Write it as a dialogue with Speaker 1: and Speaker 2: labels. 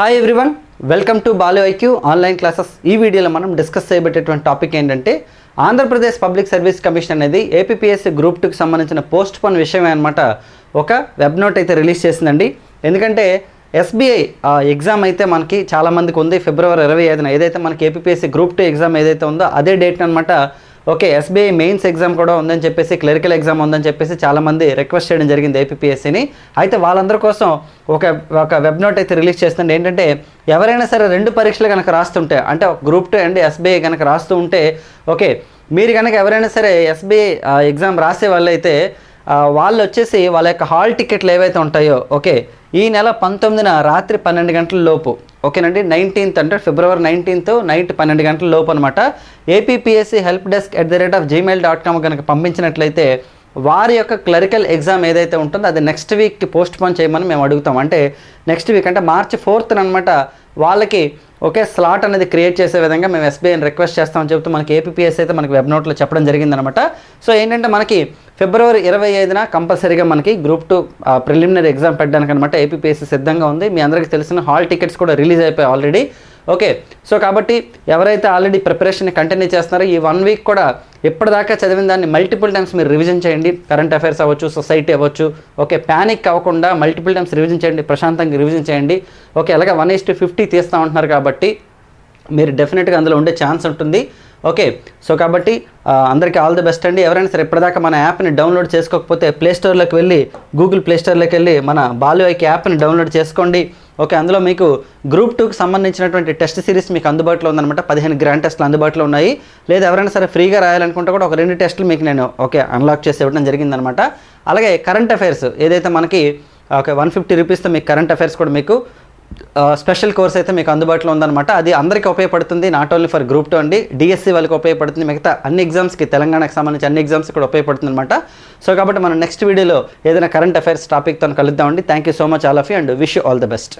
Speaker 1: Hi everyone, welcome to Balu IQ online classes. ఈ వీడియోలో మనం డిస్కస్ చేయబట్టేటువంటి టాపిక్ ఏంటంటే ఆంధ్రప్రదేశ్ పబ్లిక్ సర్వీస్ కమిషన్ అనేది ఏపీపీఎస్సీ గ్రూప్ 2కి సంబంధించిన పోస్ట్ పోన్ విషయమే అనమాట. ఒక వెబ్ నోట్ అయితే రిలీజ్ చేసిందండి. ఎందుకంటే ఎస్బీఐ ఎగ్జామ్ అయితే మనకి చాలామందికి ఉంది ఫిబ్రవరి 25న. ఏదైతే మనకి ఏపీపీఎస్సీ గ్రూప్ 2 ఎగ్జామ్ ఏదైతే ఉందో అదే డేట్ అనమాట. ఓకే, ఎస్బీఐ మెయిన్స్ ఎగ్జామ్ కూడా ఉందని చెప్పేసి, క్లరికల్ ఎగ్జామ్ ఉందని చెప్పేసి చాలామంది రిక్వెస్ట్ చేయడం జరిగింది ఏపీపీఎస్సీని. అయితే వాళ్ళందరి కోసం ఒక వెబ్ నోట్ అయితే రిలీజ్ చేస్తుంది. ఏంటంటే ఎవరైనా సరే రెండు పరీక్షలు కనుక రాస్తుంటే, అంటే గ్రూప్ 2 అండ్ ఎస్బీఐ కనుక రాస్తూ ఉంటే, ఓకే మీరు కనుక ఎవరైనా సరే ఎస్బీఐ ఎగ్జామ్ రాసే వాళ్ళు అయితే వాళ్ళు వచ్చేసి వాళ్ళ యొక్క హాల్ టికెట్లు ఏవైతే ఉంటాయో, ఓకే ఈ నెల 19న రాత్రి 12 గంటల లోపు, ఓకేనండి 19th అంటే ఫిబ్రవరి 19th నైట్ 12 గంటల లోపు అనమాట ఏపీపీఎస్సీ హెల్ప్ డెస్క్ @gmail.com కనుక పంపించినట్లయితే వారి యొక్క క్లరికల్ ఎగ్జామ్ ఏదైతే ఉంటుందో అది నెక్స్ట్ వీక్కి పోస్ట్ పోన్ చేయమని మేము అడుగుతాం. అంటే నెక్స్ట్ వీక్ అంటే March 4th అనమాట వాళ్ళకి ఒకే స్లాట్ అనేది క్రియేట్ చేసే విధంగా మేము ఎస్బీఐని రిక్వెస్ట్ చేస్తామని చెప్తూ మనకి ఏపీపీఎస్సీ అయితే మనకి వెబ్ నోట్లో చెప్పడం జరిగిందనమాట. సో ఏంటంటే మనకి ఫిబ్రవరి 25న కంపల్సరీగా మనకి గ్రూప్ 2 ప్రిలిమినరీ ఎగ్జామ్ పెట్టడానికి అనమాట ఏపీపీఎస్సీ సిద్ధంగా ఉంది. మీ అందరికీ తెలిసిన హాల్ టికెట్స్ కూడా రిలీజ్ అయిపోయాయి ఆల్రెడీ. ఓకే, సో కాబట్టి ఎవరైతే ఆల్రెడీ ప్రిపరేషన్ కంటిన్యూ చేస్తున్నారో ఈ 1 వీక్ కూడా ఇప్పటిదాకా చదివిన దాన్ని మల్టిపుల్ టైమ్స్ మీరు రివిజన్ చేయండి. కరెంట్ అఫైర్స్ అవ్వచ్చు, సొసైటీ అవ్వచ్చు. ఓకే, ప్యానిక్ అవ్వకుండా మల్టిపుల్ టైమ్స్ రివిజన్ చేయండి, ప్రశాంతంగా రివిజన్ చేయండి. ఓకే, అలాగే 1:50 తీస్తూ ఉంటున్నారు కాబట్టి మీరు డెఫినెట్గా అందులో ఉండే ఛాన్స్ ఉంటుంది. ఓకే, సో కాబట్టి అందరికీ ఆల్ ది బెస్ట్ అండి. ఎవరైనా సరే ఇప్పటిదాకా మన యాప్ని డౌన్లోడ్ చేసుకోకపోతే ప్లేస్టోర్లోకి వెళ్ళి, గూగుల్ ప్లేస్టోర్లోకి వెళ్ళి మన బాలు ఐక్యూ యాప్ని డౌన్లోడ్ చేసుకోండి. ఓకే, అందులో మీకు గ్రూప్ 2కి సంబంధించినటువంటి టెస్ట్ సిరీస్ మీకు అందుబాటులో ఉందన్నమాట. 15 గ్రాండ్ టెస్ట్లు అందుబాటులో ఉన్నాయి. లేదా ఎవరైనా సరే ఫ్రీగా రాయాలనుకుంటే కూడా ఒక 2 టెస్టులు మీకు నేను అన్లాక్ చేసి ఇవ్వడం జరిగిందనమాట. అలాగే కరెంట్ అఫైర్స్ ఏదైతే మనకి 150 రూపీస్తో మీకు కరెంట్ అఫైర్స్ కూడా మీకు స్పెషల్ కోర్స్ అయితే మీకు అందుబాటులో ఉందన్నమాట. అది అందరికీ ఉపయోగపడుతుంది, నాట్ ఓన్లీ ఫర్ గ్రూప్ 2 అండి, డిఎస్సి వాళ్ళకి ఉపయోగపడుతుంది, మిగతా అన్ని ఎగ్జామ్స్కి, తెలంగాణకు సంబంధించి అన్ని ఎగ్జామ్స్కి కూడా ఉపయోగపడుతుంది అనమాట. సో కాబట్టి మనం నెక్స్ట్ వీడియోలో ఏదైనా కరెంట్ అఫైర్స్ టాపిక్తో కలుద్దామండి. Thank you so much all of you and wish you all the best.